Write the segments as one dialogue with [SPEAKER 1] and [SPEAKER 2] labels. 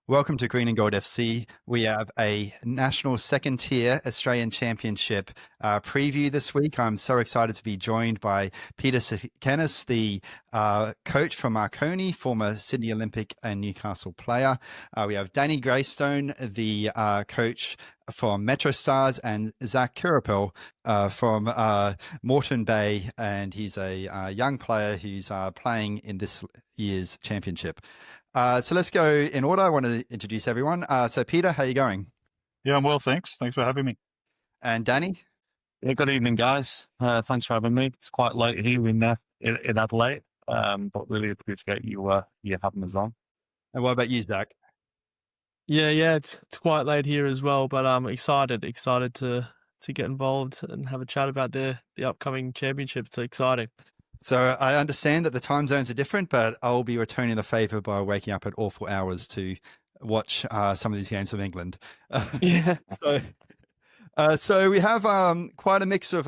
[SPEAKER 1] Welcome to Green and Gold FC. We have a national second tier Australian Championship preview this week. I'm so excited to be joined by Peter Tsekenis, the coach from Marconi, former Sydney Olympic and Newcastle player. We have Danny Graystone, the coach from MetroStars, and Zac Kierpal from Moreton Bay, and he's a young player who's playing in this year's championship. So let's go in order. I want to introduce everyone. So Peter, how are you going?
[SPEAKER 2] Yeah, I'm well, thanks. Thanks for having me.
[SPEAKER 1] And Danny?
[SPEAKER 3] Yeah, good evening, guys. Thanks for having me. It's quite late here in Adelaide, but really appreciate you having us on.
[SPEAKER 1] And what about you, Zac?
[SPEAKER 4] Yeah, it's quite late here as well, but I'm excited to get involved and have a chat about the upcoming championship. It's exciting.
[SPEAKER 1] So I understand that the time zones are different, but I'll be returning the favour by waking up at awful hours to watch some of these games from England.
[SPEAKER 4] Yeah.
[SPEAKER 1] So we have quite a mix of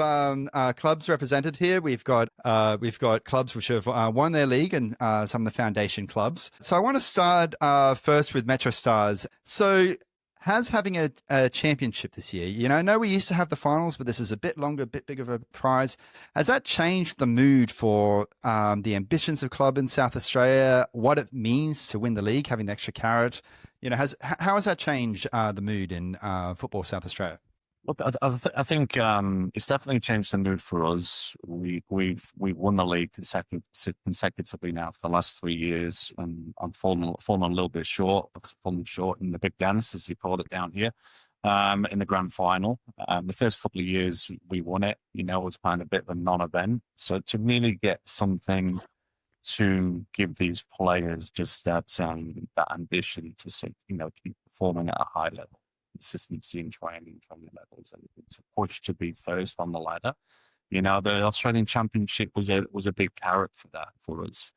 [SPEAKER 1] clubs represented here. We've got clubs which have won their league and some of the foundation clubs. So I want to start first with MetroStars. So has having a championship this year, I know we used to have the finals, but this is a bit longer, a bit bigger of a prize. Has that changed the mood for the ambitions of club in South Australia, what it means to win the league, having the extra carrot? How has that changed the mood in football South Australia?
[SPEAKER 3] Look, I think it's definitely changed the mood for us. We've won the league consecutively now for the last 3 years, and I'm falling a little bit short because I'm falling short in the big dance, as you call it down here, in the grand final. The first couple of years we won it, it was kind of a bit of a non-event. So to really get something to give these players just that ambition to keep performing at a high level. Consistency in training levels, and to push to be first on the ladder. The Australian Championship was a big carrot for that for us.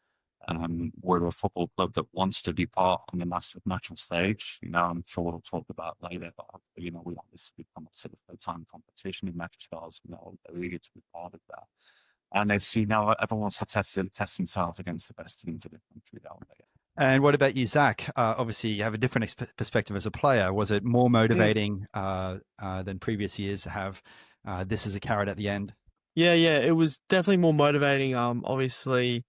[SPEAKER 3] We're a football club that wants to be part on the national stage. I'm sure we'll talk about later, but we want this to become a sort of full-time competition in MetroStars. They're eager to be part of that. And it's everyone wants to test themselves against the best teams in the country down there.
[SPEAKER 1] And what about you, Zac? Obviously, you have a different perspective as a player. Was it more motivating than previous years to have this as a carrot at the end?
[SPEAKER 4] Yeah, it was definitely more motivating. Obviously,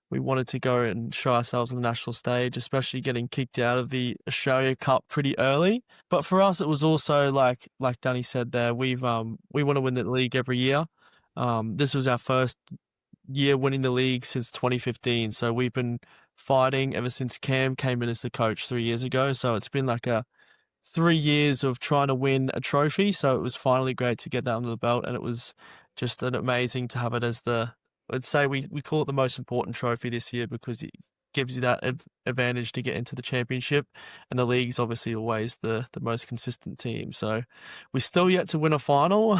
[SPEAKER 4] we wanted to go and show ourselves on the national stage, especially getting kicked out of the Australia Cup pretty early. But for us, it was also like Danny said there, we want to win the league every year. This was our first year winning the league since 2015, so we've been fighting ever since Cam came in as the coach 3 years ago. So it's been like 3 years of trying to win a trophy. So it was finally great to get that under the belt, and it was just amazing to have it as let's say we call it the most important trophy this year, because it gives you that advantage to get into the championship, and the league's obviously always the most consistent team. So we're still yet to win a final.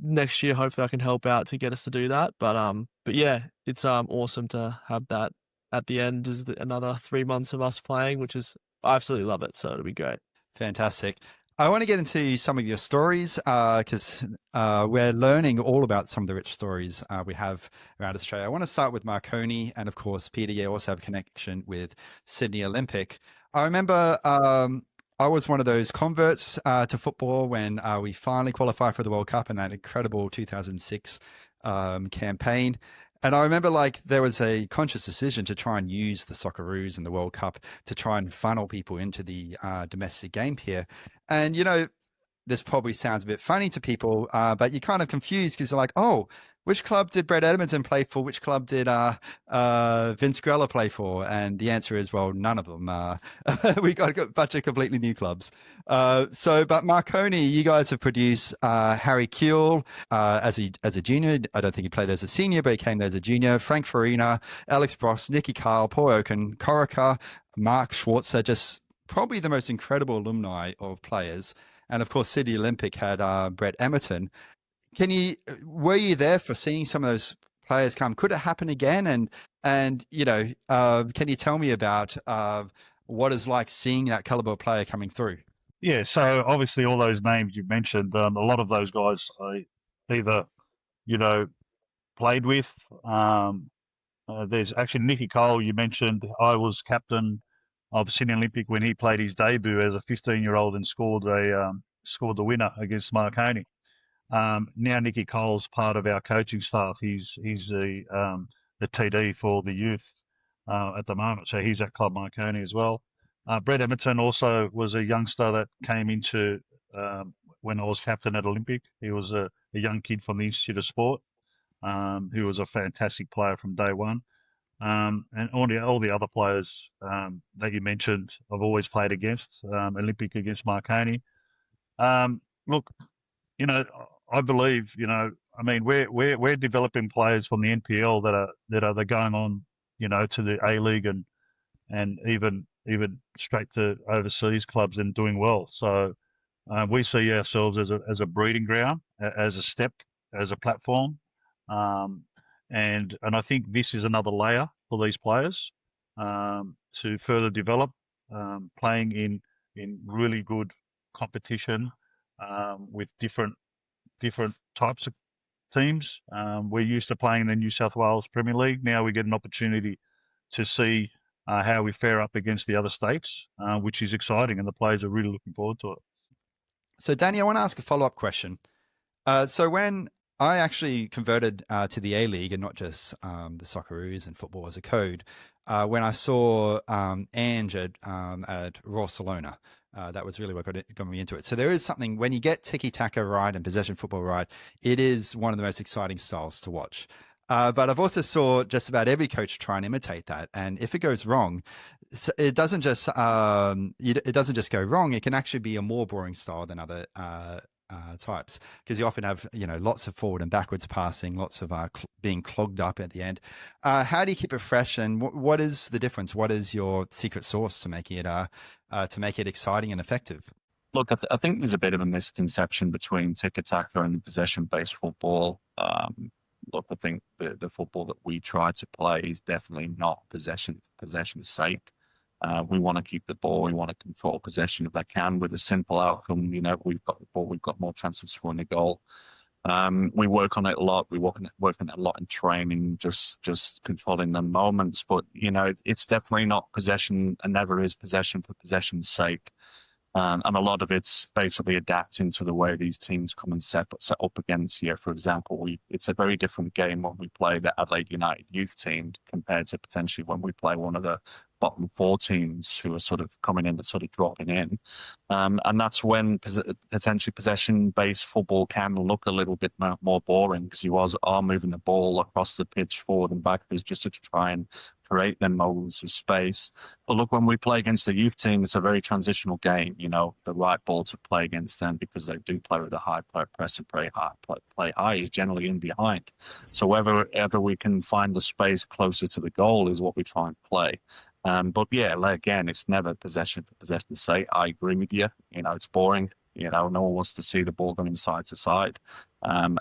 [SPEAKER 4] Next year, hopefully I can help out to get us to do that. But yeah, it's awesome to have that at the end as another 3 months of us playing, which is, I absolutely love it. So it'll be great.
[SPEAKER 1] Fantastic. I want to get into some of your stories because we're learning all about some of the rich stories we have around Australia. I want to start with Marconi, and of course, Peter, you also have a connection with Sydney Olympic. I remember I was one of those converts to football when we finally qualified for the World Cup in that incredible 2006 campaign. And I remember there was a conscious decision to try and use the Socceroos and the World Cup to try and funnel people into the domestic game here. And, this probably sounds a bit funny to people, but you're kind of confused because you're like, oh, which club did Brett Edmonton play for? Which club did Vince Grella play for? And the answer is, well, none of them. We got a bunch of completely new clubs. But Marconi, you guys have produced Harry Kewell as a junior. I don't think he played as a senior, but he came there as a junior. Frank Farina, Alex Bross, Nicky Kyle, Paul Oaken, Corica, Mark Schwarzer, just probably the most incredible alumni of players. And of course, Sydney Olympic had Brett Emerton. Were you there for seeing some of those players come? Could it happen again? And can you tell me about what it's like seeing that caliber player coming through?
[SPEAKER 2] Yeah, so obviously all those names you've mentioned, a lot of those guys I either, played with. There's actually Nicky Cole you mentioned. I was captain Sydney Olympic when he played his debut as a 15-year-old and scored the winner against Marconi. Now Nicky Cole's part of our coaching staff. He's the TD for the youth at the moment, so he's at Club Marconi as well. Brett Emerton also was a youngster that came into when I was captain at Olympic. He was a young kid from the Institute of Sport who was a fantastic player from day one. And all the other players that you mentioned, I've always played against. Olympic against Marconi. Look, I believe, we're developing players from the NPL that are going on, to the A League and even straight to overseas clubs and doing well. So we see ourselves as a breeding ground, as a step, as a platform, and I think this is another layer for these players to further develop, playing in really good competition with different types of teams. We're used to playing in the New South Wales Premier League. Now we get an opportunity to see how we fare up against the other states, which is exciting, and the players are really looking forward to it.
[SPEAKER 1] So, Danny, I want to ask a follow-up question. So when I actually converted to the A-League and not just the Socceroos and football as a code, when I saw Ange at Barcelona, that was really what got me into it. So there is something, when you get tiki-taka right and possession football right, it is one of the most exciting styles to watch. But I've also saw just about every coach try and imitate that, and if it goes wrong, it doesn't just go wrong. It can actually be a more boring style than other types, because you often have lots of forward and backwards passing, lots of being clogged up at the end. How do you keep it fresh, and what is the difference? What is your secret sauce to making it exciting and effective?
[SPEAKER 3] Look, I think there's a bit of a misconception between tiki-taka and possession-based football. Look, I think the football that we try to play is definitely not possession's sake. We want to keep the ball. We want to control possession if they can, with a simple outcome. We've got the ball. We've got more chance of scoring a goal. We work on it a lot. We work on it a lot in training, just controlling the moments. But it's definitely not possession, and never is possession for possession's sake. And a lot of it's basically adapting to the way these teams come and set up against you. For example, it's a very different game when we play the Adelaide United youth team compared to potentially when we play one of the bottom four teams who are sort of coming in and sort of dropping in. And that's when potentially possession-based football can look a little bit more boring, because you are moving the ball across the pitch forward and backwards just to try and create them moments of space. But look, when we play against the youth team, it's a very transitional game. The right ball to play against them, because they do play with a high press and play high is generally in behind. So wherever we can find the space closer to the goal is what we try and play. But yeah, again, it's never possession for possession's sake. I agree with you. It's boring. No one wants to see the ball going side to side.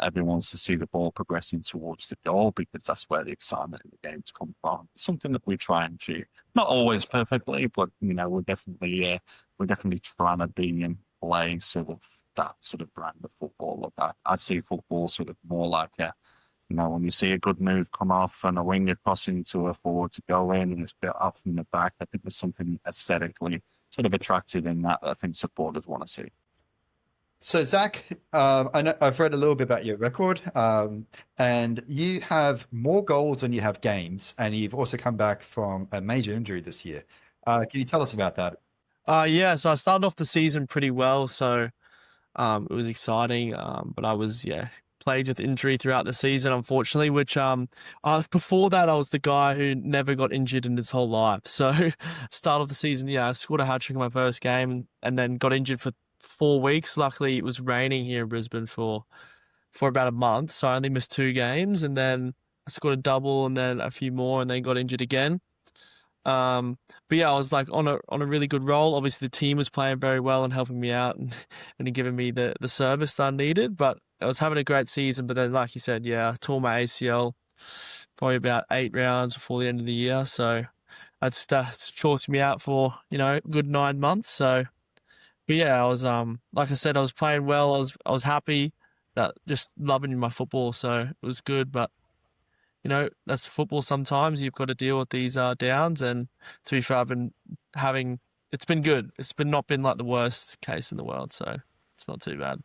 [SPEAKER 3] Everyone wants to see the ball progressing towards the goal, because that's where the excitement in the games come from. It's something that we try and achieve. Not always perfectly, but we're definitely trying to be and play sort of that sort of brand of football. Look, I see football sort of more like when you see a good move come off and a winger crossing to a forward to go in, and it's built up from the back. I think there's something aesthetically sort of attractive in that I think supporters want to see.
[SPEAKER 1] So, Zac, I know I've read a little bit about your record, and you have more goals than you have games, and you've also come back from a major injury this year. Can you tell us about that?
[SPEAKER 4] Yeah, so I started off the season pretty well, so it was exciting, but I was, plagued with injury throughout the season, unfortunately, which before that, I was the guy who never got injured in his whole life. So start of the season, I scored a hat-trick in my first game and then got injured for 4 weeks. Luckily, it was raining here in Brisbane for about a month, so I only missed 2 games, and then I scored a double and then a few more, and then got injured again. But yeah, I was like on a really good roll. Obviously, the team was playing very well and helping me out and giving me the service that I needed. But I was having a great season. But then, like you said, I tore my ACL probably about 8 rounds before the end of the year. So that's chalked me out for a good 9 months. So, but yeah, I was like I said, I was playing well. I was happy, that just loving my football. So it was good. But you know, that's football. Sometimes you've got to deal with these downs, and to be fair, I've been having, it's been good. It's been not been like the worst case in the world, so it's not too bad.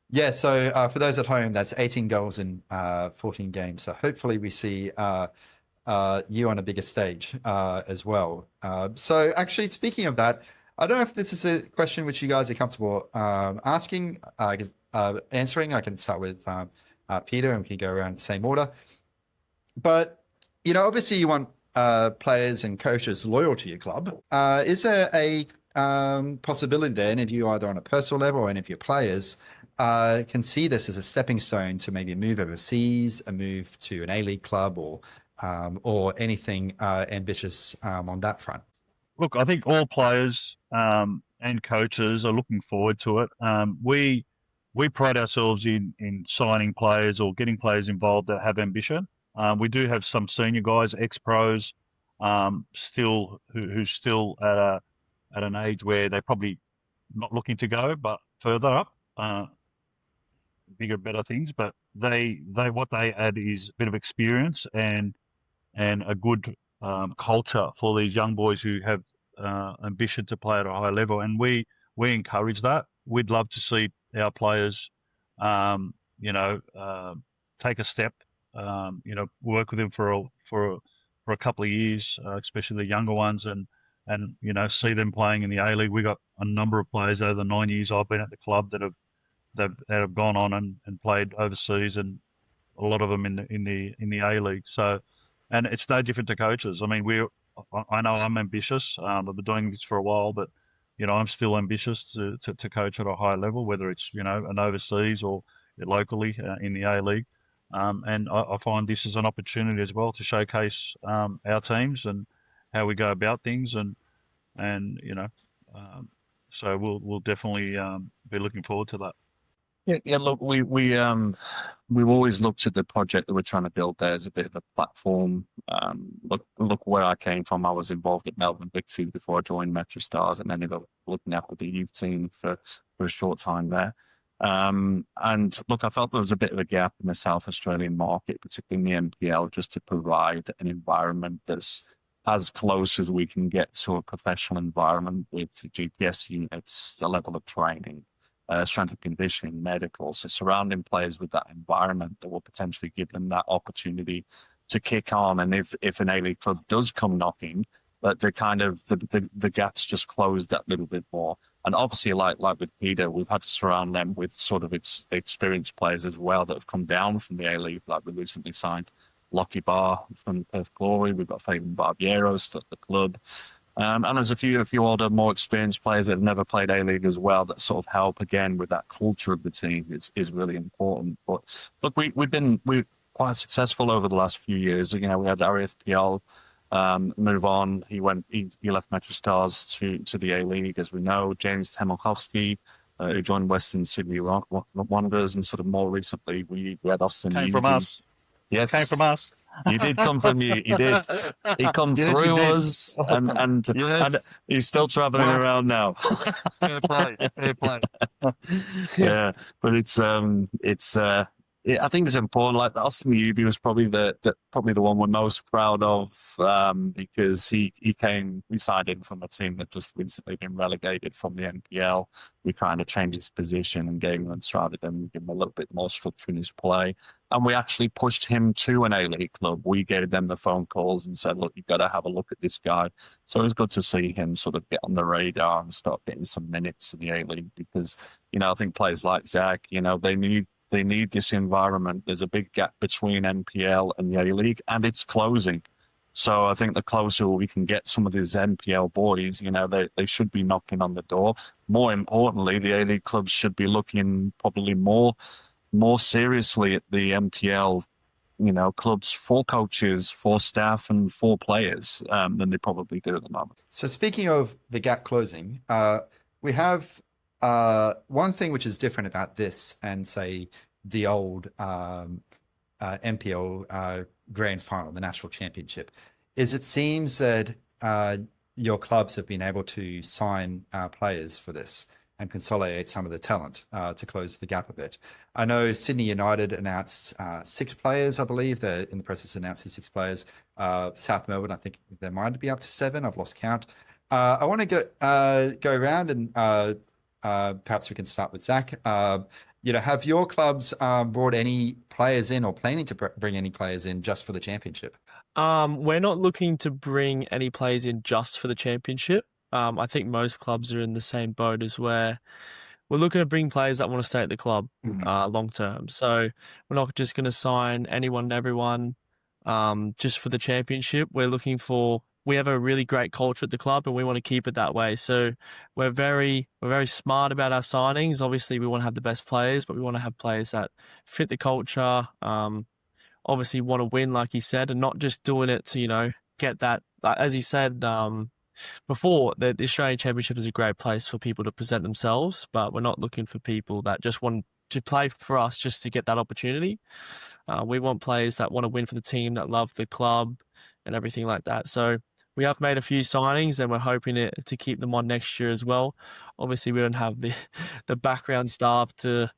[SPEAKER 1] Yeah, so for those at home, that's 18 goals in 14 games. So hopefully we see you on a bigger stage as well. So actually, speaking of that, I don't know if this is a question which you guys are comfortable asking, answering. I can start with Peter, and we can go around the same order. But, you know, obviously you want players and coaches loyal to your club. Is there a possibility there, any of you, either on a personal level or any of your players, can see this as a stepping stone to maybe a move overseas, a move to an A-League club, or anything ambitious on that front?
[SPEAKER 2] Look, I think all players and coaches are looking forward to it. We pride ourselves in signing players or getting players involved that have ambition. We do have some senior guys, ex-pros, still who's still at an age where they're probably not looking to go, but further up, bigger, better things. But they what they add is a bit of experience and a good culture for these young boys who have ambition to play at a high level, and we encourage that. We'd love to see our players, take a step, work with them for a couple of years, especially the younger ones, and see them playing in the A League. We got a number of players over the 9 years I've been at the club that have gone on and played overseas, and a lot of them in the A League. So, and it's no different to coaches. I mean, I know I'm ambitious. I've been doing this for a while, but I'm still ambitious to coach at a high level, whether it's an overseas or locally in the A League. And I find this is an opportunity as well to showcase our teams and how we go about things, so we'll definitely be looking forward to that.
[SPEAKER 3] Yeah. Look, we've always looked at the project that we're trying to build there as a bit of a platform. Look where I came from. I was involved at Melbourne Victory before I joined MetroStars, and ended up looking after the youth team for a short time there. And look, I felt there was a bit of a gap in the South Australian market, particularly in the NPL, just to provide an environment that's as close as we can get to a professional environment with GPS units, the level of training, strength and conditioning, medical. So surrounding players with that environment that will potentially give them that opportunity to kick on. And if an A-League club does come knocking, but the gaps just close that little bit more. And obviously, like with Peter, we've had to surround them with sort of experienced players as well that have come down from the A-League. Like we recently signed Lockie Barr from Perth Glory. We've got Fabian Barbieros at the club. And there's a few older, more experienced players that have never played A-League as well that sort of help again with that culture of the team is really important. But look, we're quite successful over the last few years. We had our FPL move on. He left MetroStars to the A-League, as we know. James Temelkovsky, who joined Western Sydney Wanderers, and sort of more recently we had Austin.
[SPEAKER 2] Came from us.
[SPEAKER 3] Yes,
[SPEAKER 2] came from us.
[SPEAKER 3] He did come from you. He did. He come through us, and he's still traveling around now.
[SPEAKER 2] Fair play.
[SPEAKER 3] Yeah, but I think it's important. Like Austin Newby was probably the one we're most proud of, because we signed him from a team that just recently been relegated from the NPL. We kind of changed his position and gave him a little bit more structure in his play. And we actually pushed him to an A-League club. We gave them the phone calls and said, look, you've got to have a look at this guy. So it was good to see him sort of get on the radar and start getting some minutes in the A-League, because, I think players like Zac, they need this environment. There's a big gap between NPL and the A-League, and it's closing. So I think the closer we can get some of these NPL boys, they should be knocking on the door. More importantly, the A-League clubs should be looking probably more seriously at the NPL, clubs for coaches, for staff, and for players than they probably do at the moment.
[SPEAKER 1] So speaking of the gap closing, we have one thing which is different about this and say the old NPL grand final, the national championship, is it seems that your clubs have been able to sign players for this, and consolidate some of the talent to close the gap a bit. I know Sydney United announced 6 players, I believe. They're in the process of announcing 6 players. South Melbourne, I think there might be up to 7. I've lost count. I want to go around and perhaps we can start with Zac. Have your clubs brought any players in or planning to bring any players in just for the championship?
[SPEAKER 4] We're not looking to bring any players in just for the championship. I think most clubs are in the same boat as where we're looking to bring players that want to stay at the club long term. So we're not just going to sign anyone and everyone just for the championship. We have a really great culture at the club and we want to keep it that way. So we're very smart about our signings. Obviously, we want to have the best players, but we want to have players that fit the culture. Obviously, want to win, like he said, and not just doing it to get that. As he said before, the Australian Championship is a great place for people to present themselves, but we're not looking for people that just want to play for us just to get that opportunity. We want players that want to win for the team, that love the club and everything like that. So we have made a few signings and we're hoping to keep them on next year as well. Obviously, we don't have the background staff to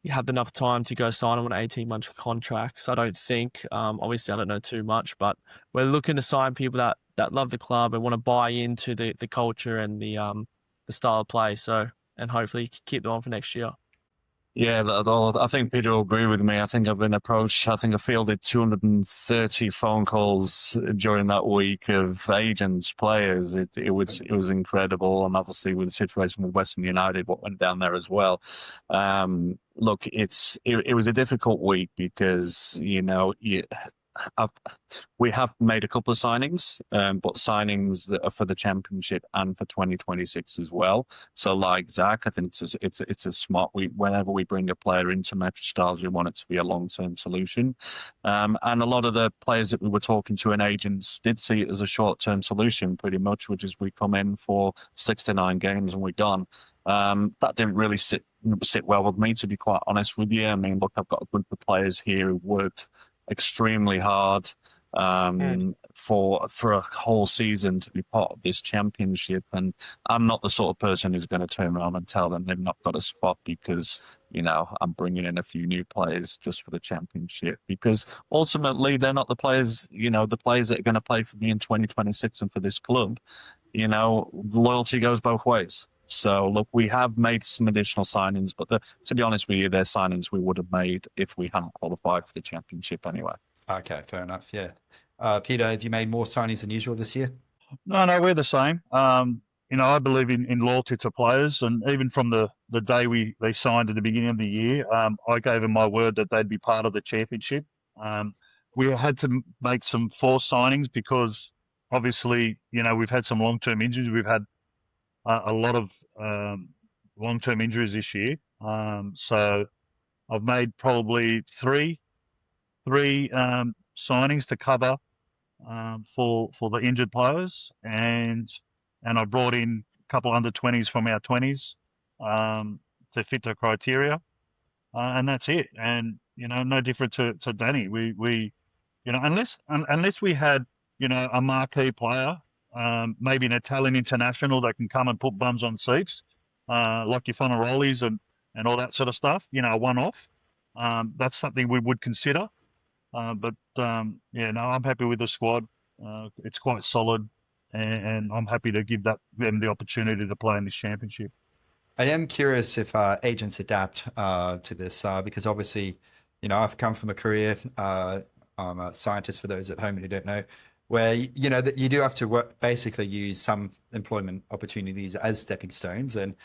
[SPEAKER 4] have enough time to go sign them on 18-month contracts, I don't think. Obviously, I don't know too much, but we're looking to sign people that love the club and want to buy into the culture and the style of play. So, and hopefully keep them on for next year.
[SPEAKER 3] Yeah, I think Peter will agree with me. I think I've been approached. I think I fielded 230 phone calls during that week of agents, players. It was incredible, and obviously with the situation with Western United, what went down there as well. Look, it was a difficult week because we have made a couple of signings, but signings that are for the championship and for 2026 as well. So, like Zac, I think it's a smart. Whenever we bring a player into MetroStars, we want it to be a long-term solution. And a lot of the players that we were talking to and agents did see it as a short-term solution, pretty much, which is we come in for 6 to 9 games and we're gone. That didn't really sit well with me, to be quite honest with you. I mean, look, I've got a group of players here who worked extremely hard for a whole season to be part of this championship, and I'm not the sort of person who's going to turn around and tell them they've not got a spot because I'm bringing in a few new players just for the championship, because ultimately they're not the players the players that are going to play for me in 2026 and for this club. Loyalty goes both ways. So, look, we have made some additional signings, but to be honest with you, they're signings we would have made if we hadn't qualified for the championship anyway.
[SPEAKER 1] Okay, fair enough, yeah. Peter, have you made more signings than usual this year?
[SPEAKER 2] No, we're the same. I believe in loyalty to players, and even from the day they signed at the beginning of the year, I gave them my word that they'd be part of the championship. We had to make some forced signings because obviously, we've had some long-term injuries. We've had a lot of long-term injuries this year. So I've made probably three signings to cover for the injured players, and I brought in a couple under 20s from our 20s to fit the criteria, and that's it. And no different to Danny. We unless we had a marquee player. Maybe an Italian international that can come and put bums on seats, like your Fonarolis and all that sort of stuff, a one-off. That's something we would consider. I'm happy with the squad. It's quite solid, and I'm happy to give them the opportunity to play in this championship.
[SPEAKER 1] I am curious if agents adapt to this because obviously, I've come from a career, I'm a scientist for those at home who don't know, where that you do have to basically use some employment opportunities as stepping stones, and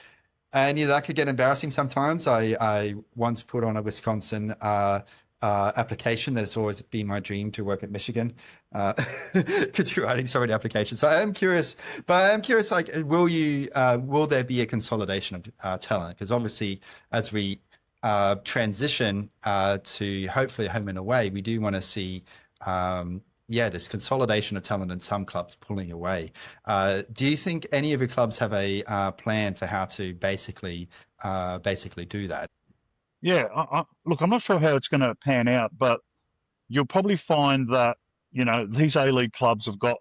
[SPEAKER 1] that could get embarrassing sometimes. I once put on a Wisconsin application that has always been my dream to work at Michigan, because you're writing so many applications. So I am curious, like, will there be a consolidation of talent? Because obviously, as we transition to hopefully home and away, we do want to see this consolidation of talent and some clubs pulling away. Do you think any of your clubs have a plan for how to basically do that?
[SPEAKER 2] Yeah, look, I'm not sure how it's going to pan out, but you'll probably find that, these A-League clubs have got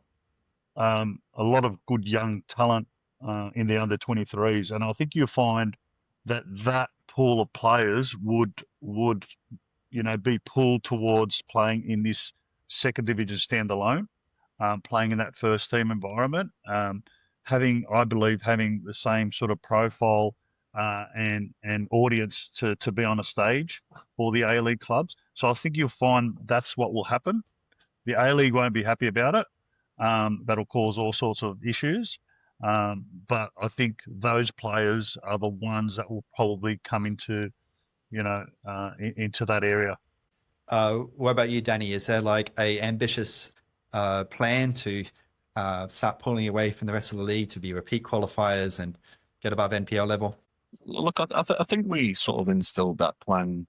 [SPEAKER 2] a lot of good young talent in the under-23s, and I think you'll find that pool of players would be pulled towards playing in this second division standalone, playing in that first team environment, I believe having the same sort of profile and audience to be on a stage for the A-League clubs. So I think you'll find that's what will happen. The A-League won't be happy about it. That'll cause all sorts of issues. But I think those players are the ones that will probably come into into that area.
[SPEAKER 1] What about you, Danny? Is there like a ambitious plan to start pulling away from the rest of the league to be repeat qualifiers and get above NPL level?
[SPEAKER 3] Look, I think we sort of instilled that plan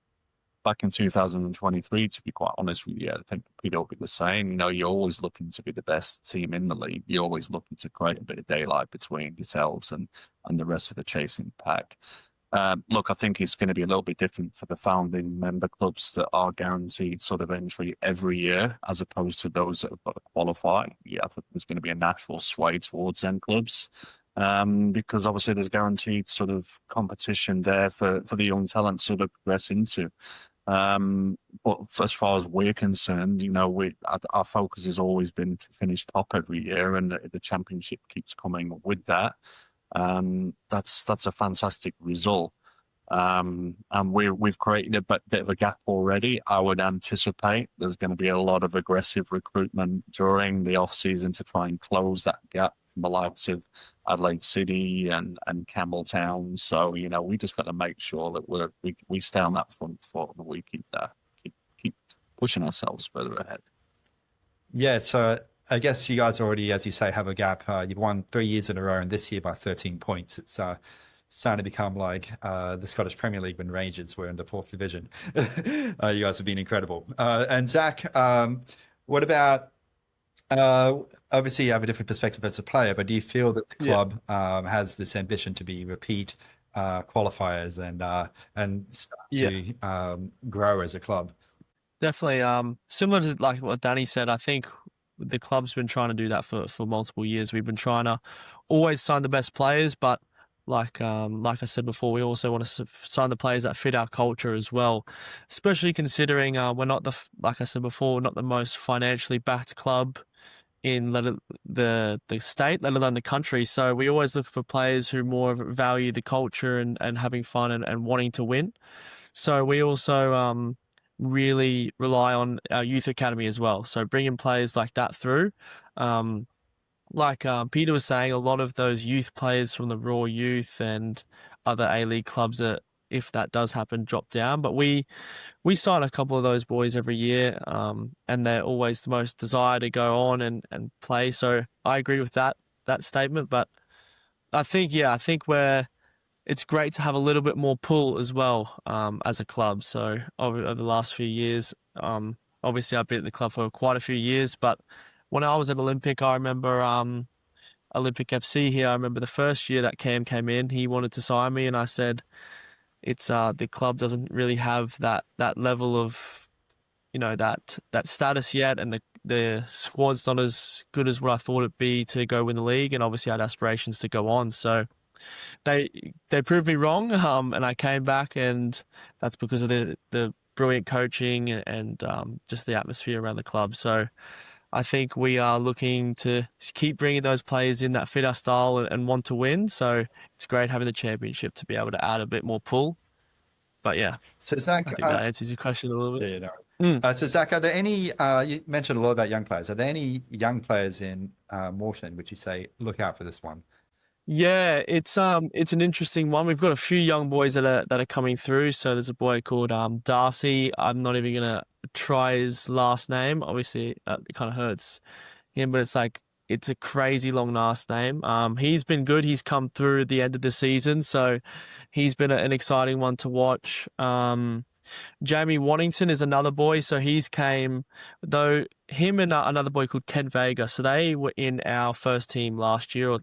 [SPEAKER 3] back in 2023, to be quite honest with you. I think Peter was saying, you're always looking to be the best team in the league. You're always looking to create a bit of daylight between yourselves and the rest of the chasing pack. Look, I think it's going to be a little bit different for the founding member clubs that are guaranteed sort of entry every year, as opposed to those that have got to qualify. Yeah, I think there's going to be a natural sway towards them clubs. Because obviously there's guaranteed sort of competition there for the young talent to sort of progress into. But as far as we're concerned, our focus has always been to finish top every year, and the championship keeps coming with that. That's a fantastic result. And we've created a bit of a gap already. I would anticipate there's going to be a lot of aggressive recruitment during the off season to try and close that gap from the likes of Adelaide City and Campbelltown. So we just got to make sure that we stay on that front foot and we keep pushing ourselves further ahead.
[SPEAKER 1] Yeah, so I guess you guys already, as you say, have a gap. You've won 3 years in a row, and this year by 13 points. It's starting to become like the Scottish Premier League when Rangers were in the 4th division. You guys have been incredible. And Zac, what about? Obviously, you have a different perspective as a player, but do you feel that the club has this ambition to be repeat qualifiers and start to grow as a club?
[SPEAKER 4] Definitely. Similar to like what Danny said, I think the club's been trying to do that for multiple years. We've been trying to always sign the best players, but like I said before, we also want to sign the players that fit our culture as well, especially considering we're not like I said before, not the most financially backed club in the state, let alone the country. So we always look for players who more value the culture and having fun and wanting to win. So we also really rely on our youth academy as well. So bringing players like that through. Like Peter was saying, a lot of those youth players from the Raw Youth and other A-League clubs that, if that does happen, drop down. But we sign a couple of those boys every year, and they're always the most desire to go on and play. So I agree with that statement. But I think it's great to have a little bit more pull as well as a club. So over the last few years, obviously I've been at the club for quite a few years, but when I was at Olympic, I remember Olympic FC here. I remember the first year that Cam came in, he wanted to sign me, and I said, "It's the club doesn't really have that level of, that status yet, and the squad's not as good as what I thought it'd be to go win the league, and obviously I had aspirations to go on." So they proved me wrong, and I came back, and that's because of the brilliant coaching and just the atmosphere around the club. So I think we are looking to keep bringing those players in that fit our style and want to win. So it's great having the championship to be able to add a bit more pull. But yeah,
[SPEAKER 1] so Zac,
[SPEAKER 4] I think that answers your question a little bit.
[SPEAKER 1] So Zac, are there any? You mentioned a lot about young players. Are there any young players in Moreton which you say look out for this one?
[SPEAKER 4] Yeah, it's an interesting one. We've got a few young boys that are coming through. So there's a boy called Darcy. I'm not even gonna try his last name. Obviously, it kind of hurts him, but it's a crazy long last name. He's been good. He's come through at the end of the season, so he's been an exciting one to watch. Jamie Waddington is another boy. So he's came, though, him and another boy called Ken Vega. So they were in our first team last year, or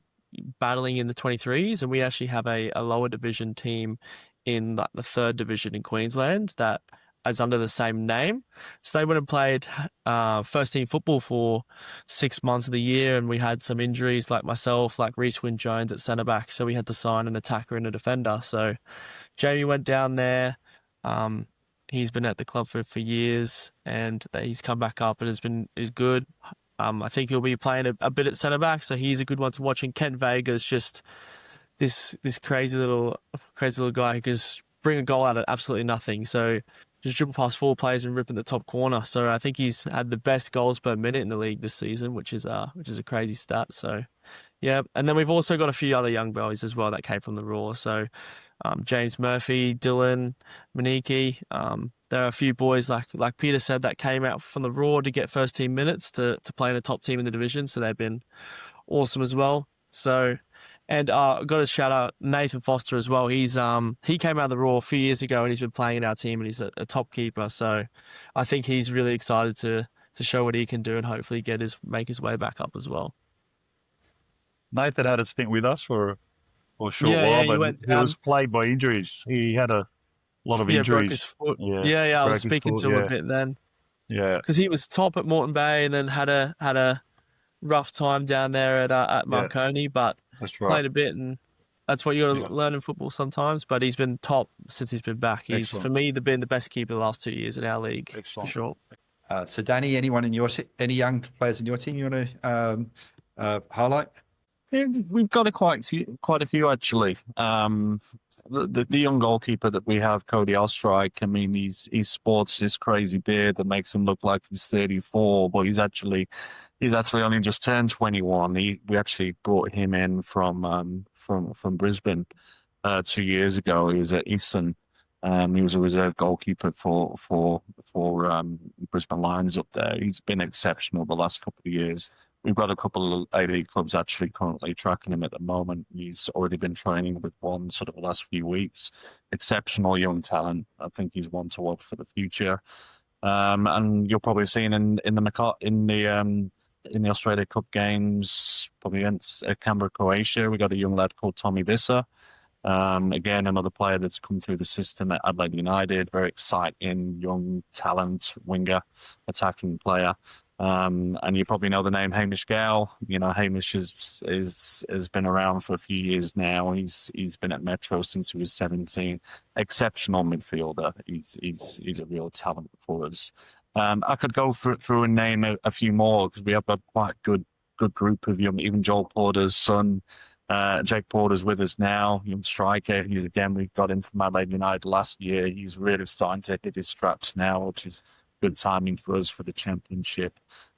[SPEAKER 4] battling in the 23s, and we actually have a lower division team in the 3rd division in Queensland that as under the same name. So they would have played first team football for 6 months of the year, and we had some injuries like myself, like Reece Wynne-Jones at centre back. So we had to sign an attacker and a defender. So Jamie went down there. He's been at the club for years, and he's come back up and is good. I think he'll be playing a bit at centre back, so he's a good one to watch. And Kent Vega's just this crazy little guy who can just bring a goal out of absolutely nothing. So just dribble past 4 players and rip in the top corner. So I think he's had the best goals per minute in the league this season, which is a crazy stat. So yeah, and then we've also got a few other young boys as well that came from the Raw. So James Murphy, Dylan, Maniki. There are a few boys like Peter said that came out from the Raw to get first team minutes to play in a top team in the division. So they've been awesome as well. So, and got to shout out Nathan Foster as well. He came out of the Raw a few years ago and he's been playing in our team and he's a top keeper. So I think he's really excited to show what he can do and hopefully make his way back up as well.
[SPEAKER 2] Nathan had a stint with us for a short
[SPEAKER 4] Yeah,
[SPEAKER 2] while, but he was plagued by injuries. He had a lot of injuries.
[SPEAKER 4] Broke his foot. Yeah, I was speaking to him a bit then.
[SPEAKER 2] Yeah,
[SPEAKER 4] because he was top at Moreton Bay and then had a rough time down there at Marconi, but
[SPEAKER 2] that's right.
[SPEAKER 4] Played a bit, and that's what you got to learn in football sometimes. But he's been top since he's been back. He's for me been the best keeper the last 2 years in our league.
[SPEAKER 2] Excellent.
[SPEAKER 4] For sure.
[SPEAKER 1] So Danny, any young players in your team you want to highlight?
[SPEAKER 3] Yeah, we've got quite a few actually. The young goalkeeper that we have, Cody Ostrike, I mean, he sports this crazy beard that makes him look like he's 34, but he's actually only just turned 21. We actually brought him in from Brisbane 2 years ago. He was at Eastern. He was a reserve goalkeeper for Brisbane Lions up there. He's been exceptional the last couple of years. We've got a couple of A-League clubs actually currently tracking him at the moment. He's already been training with one sort of the last few weeks. Exceptional young talent. I think he's one to watch for the future. And you're probably seeing in the Australia Cup games, probably against Canberra, Croatia, we got a young lad called Tommy Visser. Again, another player that's come through the system at Adelaide United. Very exciting, young talent, winger, attacking player. And you probably know the name Hamish Gow. You know, Hamish has been around for a few years now. He's been at Metro since he was 17. Exceptional midfielder. He's a real talent for us. I could go through and name a few more because we have a quite good group of young. Even Joel Porter's son, Jake Porter's with us now. Young striker. We got him from Adelaide United last year. He's really starting to hit his straps now, which is good timing for us for the championship.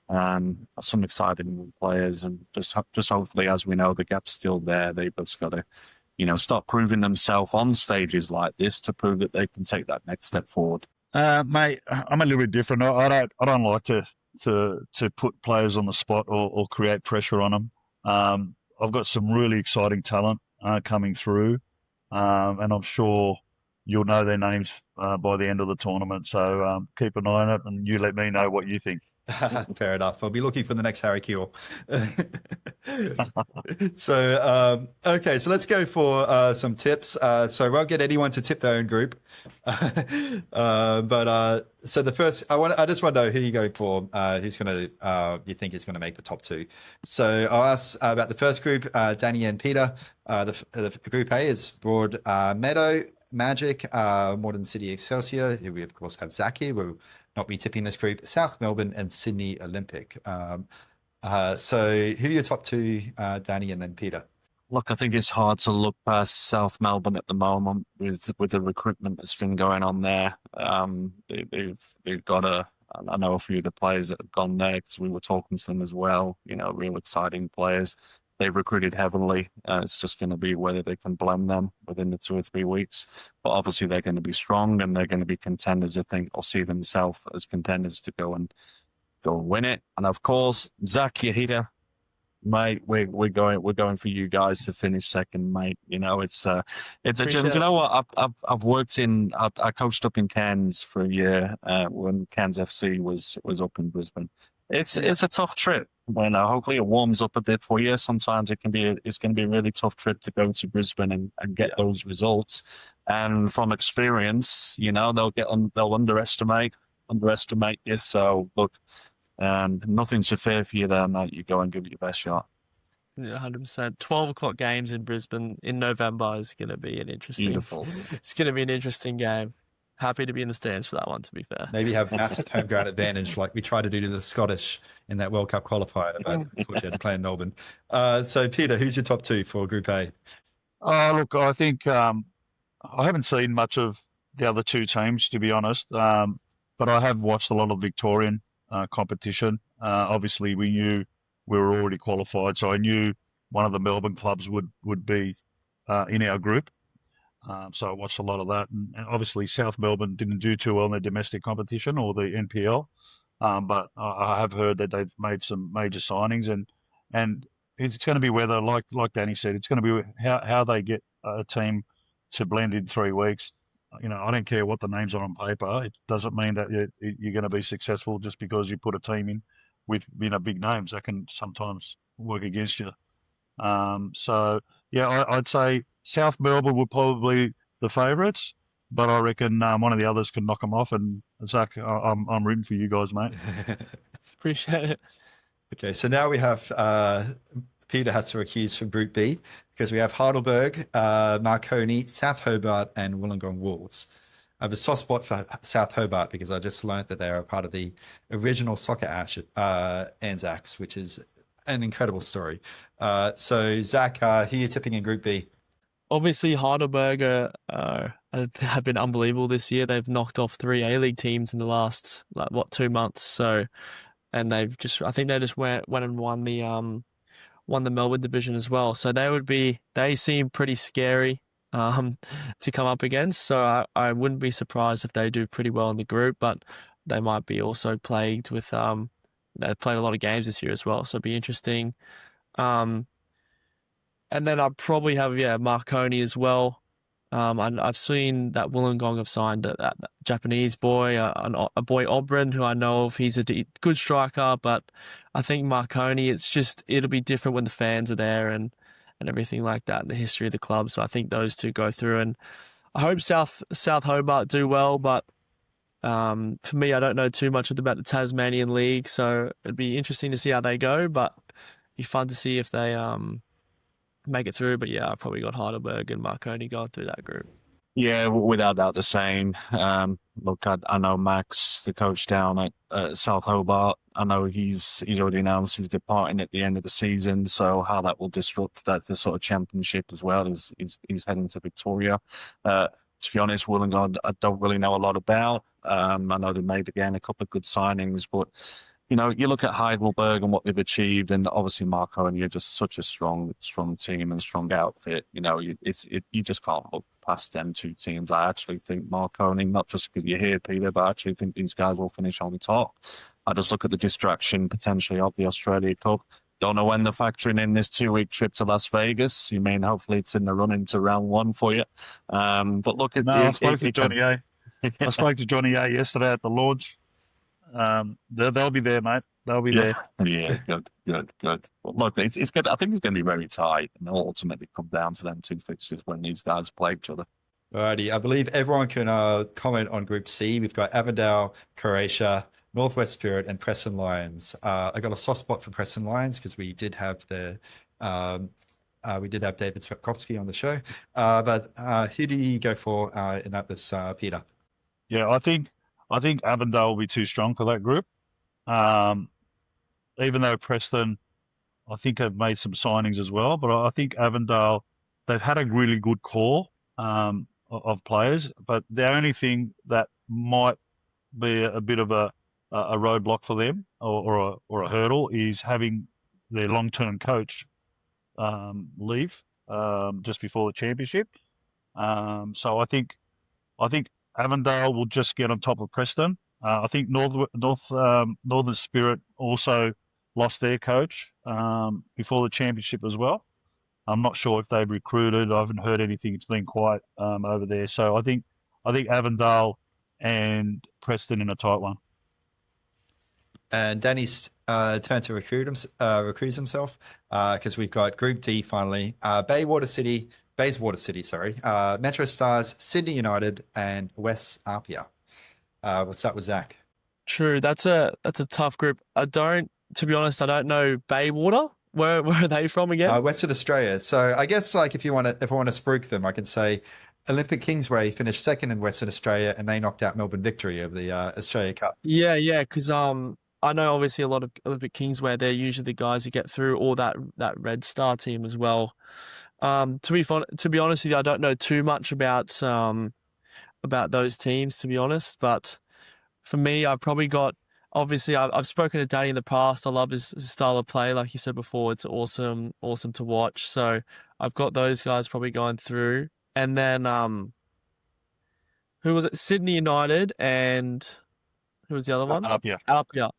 [SPEAKER 3] Some exciting players, and just hopefully, as we know, the gap's still there. They've just got to, start proving themselves on stages like this to prove that they can take that next step forward.
[SPEAKER 2] Mate, I'm a little bit different. I don't like to put players on the spot or create pressure on them. I've got some really exciting talent coming through, and I'm sure you'll know their names by the end of the tournament. So keep an eye on it, and you let me know what you think.
[SPEAKER 1] Fair enough. I'll be looking for the next Harry Kewell. So, okay, so let's go for some tips. So I won't get anyone to tip their own group. So the first, I just want to know who you go for, who's going to, you think is going to make the top two. So I'll ask about the first group, Danny and Peter. The group A is Broad Meadow, Magic, Moreton City Excelsior. Here we, of course, have Zac here. We'll not be tipping this group. South Melbourne and Sydney Olympic. So who are your top two, Danny and then Peter?
[SPEAKER 3] Look, I think it's hard to look past South Melbourne at the moment with the recruitment that's been going on there. They've got I know a few of the players that have gone there because we were talking to them as well. Real exciting players. They've recruited heavily. It's just going to be whether they can blend them within the 2 or 3 weeks. But obviously they're going to be strong and they're going to be contenders, I think, or see themselves as contenders to go and win it. And of course, Zac, you're here, mate. We're going for you guys to finish second, mate. It's a gym. You know what? I've worked I coached up in Cairns for a year when Cairns FC was up in Brisbane. It's a tough trip. You know, hopefully it warms up a bit for you. Sometimes it's going to be a really tough trip to go to Brisbane and get those results. And from experience, you know, they'll underestimate you. So look, nothing to fear for you there, mate. You go and give it your best shot.
[SPEAKER 4] Yeah, 100%. 12 o'clock games in Brisbane in November is going to be an interesting.
[SPEAKER 3] Beautiful.
[SPEAKER 4] It's going to be an interesting game. Happy to be in the stands for that one, to be fair.
[SPEAKER 1] Maybe have massive home ground advantage like we tried to do to the Scottish in that World Cup qualifier, but unfortunately had to play in Melbourne. So, Peter, who's your top two for Group A?
[SPEAKER 2] Look, I think I haven't seen much of the other two teams, to be honest, but I have watched a lot of Victorian competition. Obviously, we knew we were already qualified, so I knew one of the Melbourne clubs would be in our group. So I watched a lot of that, and obviously South Melbourne didn't do too well in their domestic competition or the NPL, but I have heard that they've made some major signings, and it's going to be whether, like Danny said, it's going to be how they get a team to blend in 3 weeks. You know, I don't care what the names are on paper. It doesn't mean that you're going to be successful just because you put a team in with big names. That can sometimes work against you. So yeah, I'd say South Melbourne were probably the favourites, but I reckon one of the others can knock them off. And Zach, I'm rooting for you guys, mate.
[SPEAKER 4] Appreciate it.
[SPEAKER 1] Okay, so now we have Peter has to recuse from Group B because we have Heidelberg, Marconi, South Hobart, and Wollongong Wolves. I have a soft spot for South Hobart because I just learned that they are part of the original soccer Anzacs, which is an incredible story. So, Zach, who are you tipping in Group B?
[SPEAKER 4] Obviously, Heidelberg have been unbelievable this year. They've knocked off 3 A-League teams in the last 2 months. So, and I think they just went and won the Melbourne division as well. So they seem pretty scary to come up against. So I wouldn't be surprised if they do pretty well in the group, but they might be also plagued with they've played a lot of games this year as well. So it'd be interesting. And then I'd probably have Marconi as well. And I've seen that Wollongong have signed that Japanese boy, a boy Obrin, who I know of. He's a good striker, but I think Marconi, it'll be different when the fans are there and everything like that, and the history of the club. So I think those two go through, and I hope South Hobart do well. But for me, I don't know too much about the Tasmanian League, so it'd be interesting to see how they go. But it'd be fun to see if they make it through. But yeah, I probably got Heidelberg and Marconi going through that group.
[SPEAKER 3] Yeah, without doubt the same. Look, I know Max, the coach down at South Hobart. I know he's already announced he's departing at the end of the season. So how that will disrupt the sort of championship as well is he's heading to Victoria. To be honest, Wollongong I don't really know a lot about. I know they made again a couple of good signings, but you know, you look at Heidelberg and what they've achieved, and obviously Marconi are just such a strong team and strong outfit. You know, you just can't look past them two teams. I actually think Marconi, not just because you're here, Peter, but I actually think these guys will finish on top. I just look at the distraction potentially of the Australia Cup. Don't know when they're factoring in this 2-week trip to Las Vegas. You mean hopefully it's in the run into round 1 for you. But look,
[SPEAKER 2] I spoke to Johnny A. I spoke to Johnny A yesterday at the launch. They'll be there, mate. They'll be there.
[SPEAKER 3] Yeah, good. Well, look, it's good. I think it's going to be very tight, and it'll ultimately come down to them 2 fixtures when these guys play each other.
[SPEAKER 1] Alrighty, I believe everyone can comment on Group C. We've got Avondale, Croatia, Northwest Spirit, and Preston Lions. I got a soft spot for Preston Lions because we did have David Svepkovsky on the show. But who do you go for in that this Peter?
[SPEAKER 2] Yeah, I think Avondale will be too strong for that group. Even though Preston, I think, have made some signings as well, but I think Avondale, they've had a really good core of players, but the only thing that might be a bit of a roadblock for them or a hurdle is having their long-term coach leave just before the championship. So I think Avondale will just get on top of Preston. I think Northern Spirit also lost their coach before the championship as well. I'm not sure if they've recruited. I haven't heard anything. It's been quiet over there. So I think Avondale and Preston in a tight one.
[SPEAKER 1] And Danny's turn to recruit himself because we've got Group D finally. Bayswater City, sorry. MetroStars, Sydney United, and West Apia. What's up with Zach?
[SPEAKER 4] True, that's a tough group. To be honest, I don't know Bayswater. Where are they from again?
[SPEAKER 1] Western Australia. So I guess like if I want to spruik them, I can say Olympic Kingsway finished second in Western Australia, and they knocked out Melbourne Victory of the Australia Cup.
[SPEAKER 4] Yeah, because I know obviously a lot of Olympic Kings where they're usually the guys who get through, or that Red Star team as well. To be honest with you, I don't know too much about those teams, to be honest. But for me, I probably got obviously I've spoken to Danny in the past. I love his style of play, like you said before. It's awesome to watch. So I've got those guys probably going through, and then who was it? Sydney United and. Who was the other one?
[SPEAKER 2] Apia.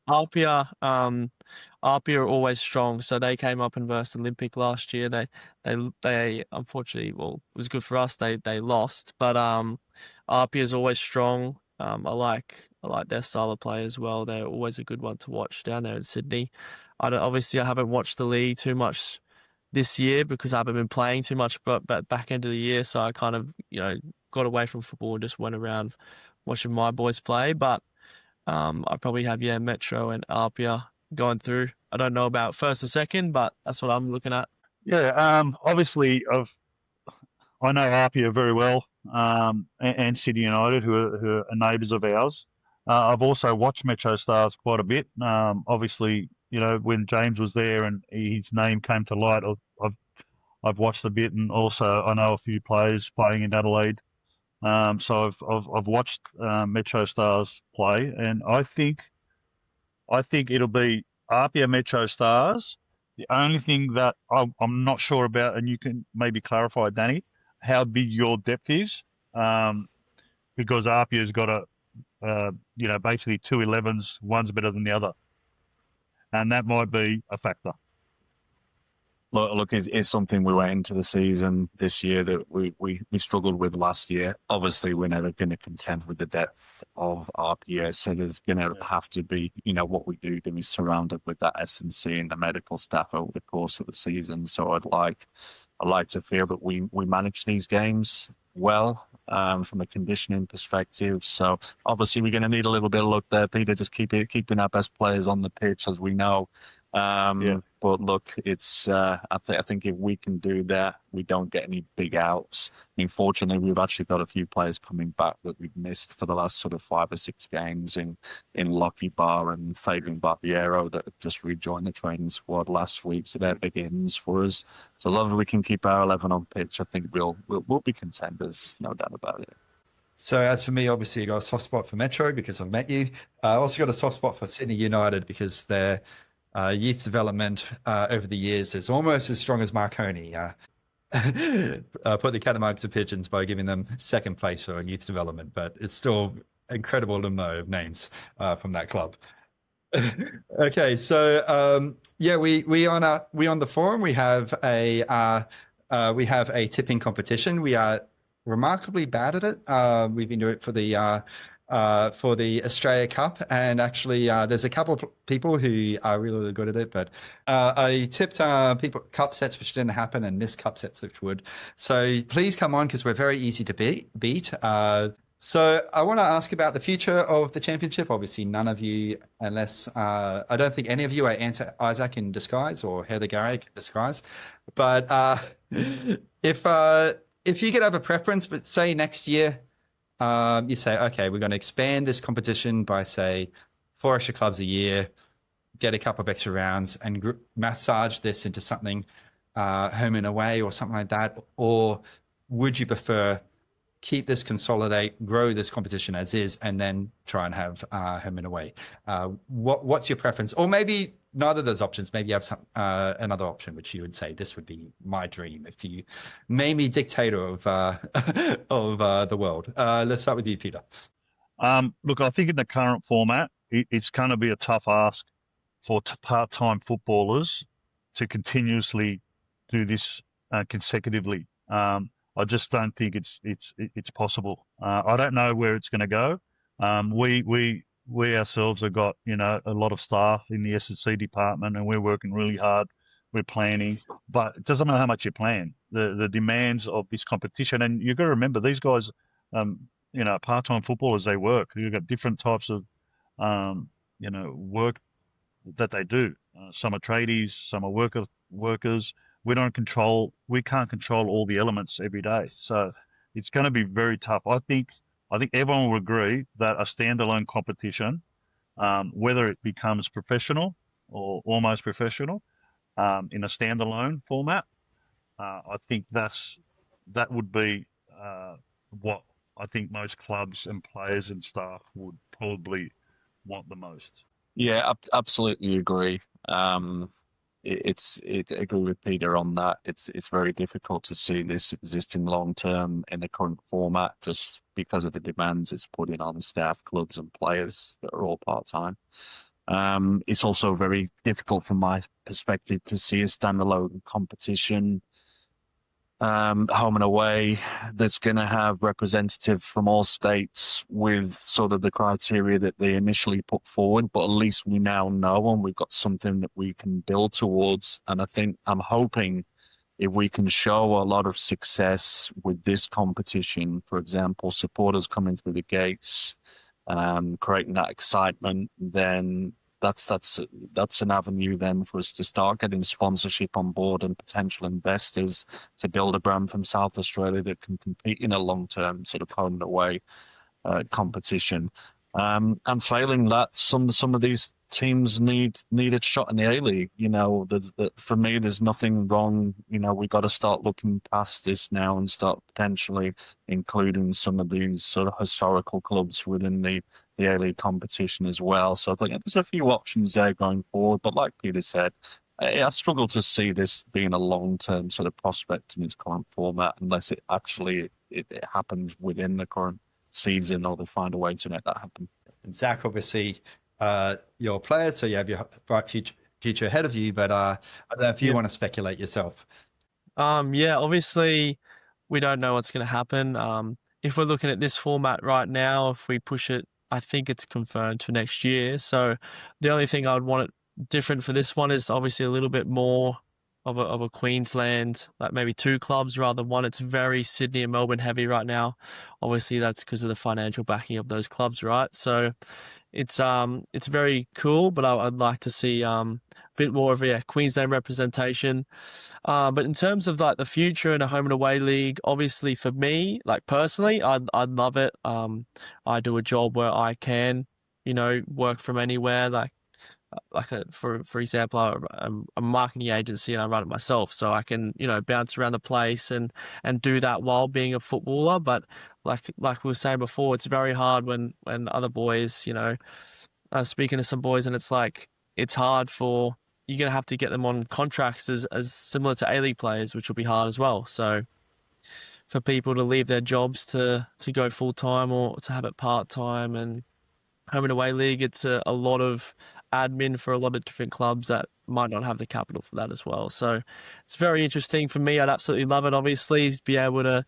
[SPEAKER 4] Apia are always strong. So they came up and versed Olympic last year. They unfortunately, well, it was good for us. They lost, but Apia is always strong. I like their style of play as well. They're always a good one to watch down there in Sydney. I haven't watched the league too much this year because I haven't been playing too much, but back end of the year, so I kind of got away from football and just went around watching my boys play, but. I probably have, Metro and Apia going through. I don't know about first or second, but that's what I'm looking at.
[SPEAKER 2] Yeah, obviously, I know Apia very well, and Sydney United, who are neighbours of ours. I've also watched MetroStars quite a bit. Obviously, when James was there and his name came to light, I've watched a bit, and also I know a few players playing in Adelaide. So I've watched MetroStars play, and I think it'll be Apia MetroStars. The only thing that I'm not sure about, and you can maybe clarify, Danny, how big your depth is, because Apia's got basically two 11s, one's better than the other, and that might be a factor.
[SPEAKER 3] Look, it's something we went into the season this year that we struggled with last year. Obviously, we're never going to contend with the depth of RPA, so there's going to have to be, what we do to be surrounded with that S&C and the medical staff over the course of the season. So I'd like to feel that we manage these games well from a conditioning perspective. So obviously, we're going to need a little bit of luck there, Peter. Just keeping our best players on the pitch, as we know. But look, it's I think if we can do that, we don't get any big outs. I mean, fortunately, we've actually got a few players coming back that we've missed for the last sort of 5 or 6 games in Lockie Bar and Fabian Barbiero that have just rejoined the training squad last week. So they're big ins for us. So as long as we can keep our 11 on pitch, I think we'll be contenders, no doubt about it.
[SPEAKER 1] So as for me, obviously, I got a soft spot for Metro because I've met you. I also got a soft spot for Sydney United because they're youth development over the years is almost as strong as Marconi. Put the cat amongst the pigeons by giving them second place for youth development, but it's still incredible alumni of names from that club. Okay, so we on the forum we have a tipping competition. We are remarkably bad at it. We've been doing it for the Australia Cup, and actually there's a couple of people who are really good at it, but I tipped people cup sets which didn't happen and missed cup sets which would. So please come on because we're very easy to beat. So I want to ask about the future of the championship. Obviously none of you, unless I don't think any of you are Isaac in disguise or Heather Garrick in disguise, but if you could have a preference, but say next year you say, okay, we're going to expand this competition by, say, 4 extra clubs a year, get a couple of extra rounds, and massage this into something home and away or something like that? Or would you prefer keep this, consolidate, grow this competition as is, and then try and have home and away? What's your preference? Or maybe neither of those options. Maybe you have another option, which you would say, this would be my dream if you made me dictator of the world. Let's start with you, Peter.
[SPEAKER 2] Look, I think in the current format, it's going to be a tough ask for part-time footballers to continuously do this consecutively. I just don't think it's possible. I don't know where it's going to go. we ourselves have got, a lot of staff in the S&C department, and we're working really hard. We're planning, but it doesn't matter how much you plan. The demands of this competition, and you've got to remember these guys, part-time footballers, they work. You've got different types of, work that they do. Some are tradies, some are workers. We can't control all the elements every day. So it's going to be very tough. I think everyone will agree that a standalone competition, whether it becomes professional or almost professional, in a standalone format, I think that would be what I think most clubs and players and staff would probably want the most.
[SPEAKER 3] Yeah, absolutely agree. Agree with Peter on that. It's very difficult to see this existing long term in the current format, just because of the demands it's putting on staff, clubs, and players that are all part time. It's also very difficult from my perspective to see a standalone competition, home and away, that's going to have representatives from all states with sort of the criteria that they initially put forward. But at least we now know, and we've got something that we can build towards. And I'm hoping if we can show a lot of success with this competition, for example, supporters coming through the gates, creating that excitement, then that's an avenue then for us to start getting sponsorship on board and potential investors to build a brand from South Australia that can compete in a long-term sort of home and away competition. And failing that, some of these teams need a shot in the A-League. For me, there's nothing wrong. We've got to start looking past this now and start potentially including some of these sort of historical clubs within the A-League competition as well. So I think there's a few options there going forward. But like Peter said, I struggle to see this being a long-term sort of prospect in its current format unless it actually it happens within the current season, or they find a way to make that happen.
[SPEAKER 1] And Zac, obviously, you're a player, so you have your bright future ahead of you. But I don't know if you want to speculate yourself.
[SPEAKER 4] Yeah, obviously, we don't know what's going to happen. If we're looking at this format right now, if we push it, I think it's confirmed for next year. So the only thing I would want it different for this one is obviously a little bit more of a Queensland, like maybe two clubs rather than one. It's very Sydney and Melbourne heavy right now. Obviously, that's because of the financial backing of those clubs, right? So it's very cool, but I'd like to see a bit more of a Queensland representation. But in terms of like the future in a home and away league, obviously for me, like personally, I'd love it. I do a job where I can, work from anywhere. For example, I'm a marketing agency and I run it myself, so I can bounce around the place and do that while being a footballer. But like we were saying before, it's very hard when other boys, I was speaking to some boys, and it's like it's hard for you're gonna have to get them on contracts as similar to A-League players, which will be hard as well. So for people to leave their jobs to go full time or to have it part time and home and away league, it's a lot of admin for a lot of different clubs that might not have the capital for that as well. So it's very interesting for me. I'd absolutely love it, obviously, to be able to,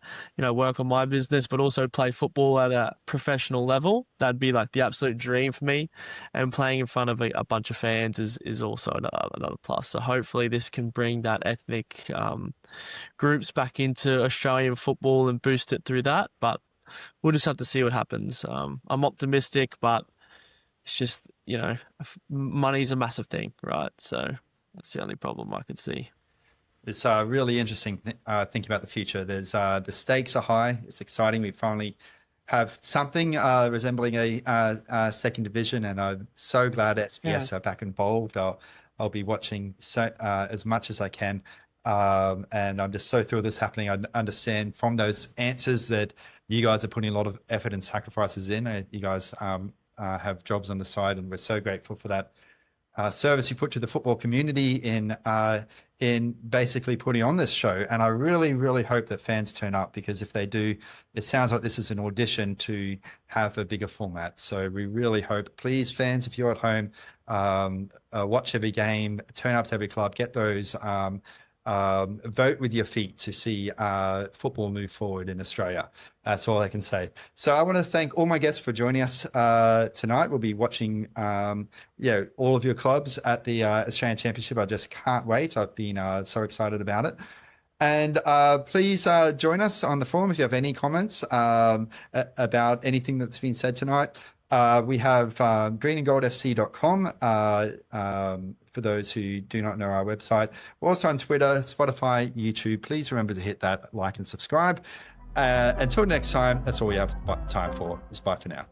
[SPEAKER 4] work on my business, but also play football at a professional level. That'd be like the absolute dream for me. And playing in front of a bunch of fans is also another plus. So hopefully this can bring that ethnic groups back into Australian football and boost it through that. But we'll just have to see what happens. I'm optimistic, but it's just, money's a massive thing, right? So that's the only problem I could see.
[SPEAKER 1] It's really interesting thinking about the future. There's the stakes are high. It's exciting. We finally have something resembling a second division, and I'm so glad SPS are back involved. I'll be watching as much as I can, and I'm just so thrilled this is happening. I understand from those answers that you guys are putting a lot of effort and sacrifices in. You guys have jobs on the side, and we're so grateful for that service you put to the football community in basically putting on this show. And I really, really hope that fans turn up, because if they do, it sounds like this is an audition to have a bigger format. So we really hope, please, fans, if you're at home, watch every game, turn up to every club, get those vote with your feet to see football move forward in Australia. That's all I can say. So I want to thank all my guests for joining us tonight. We'll be watching all of your clubs at the Australian Championship. I just can't wait. I've been so excited about it. And please join us on the forum if you have any comments about anything that's been said tonight. We have greenandgoldfc.com for those who do not know our website. We're also on Twitter, Spotify, YouTube. Please remember to hit that like and subscribe. Until next time, that's all we have time for. It's bye for now.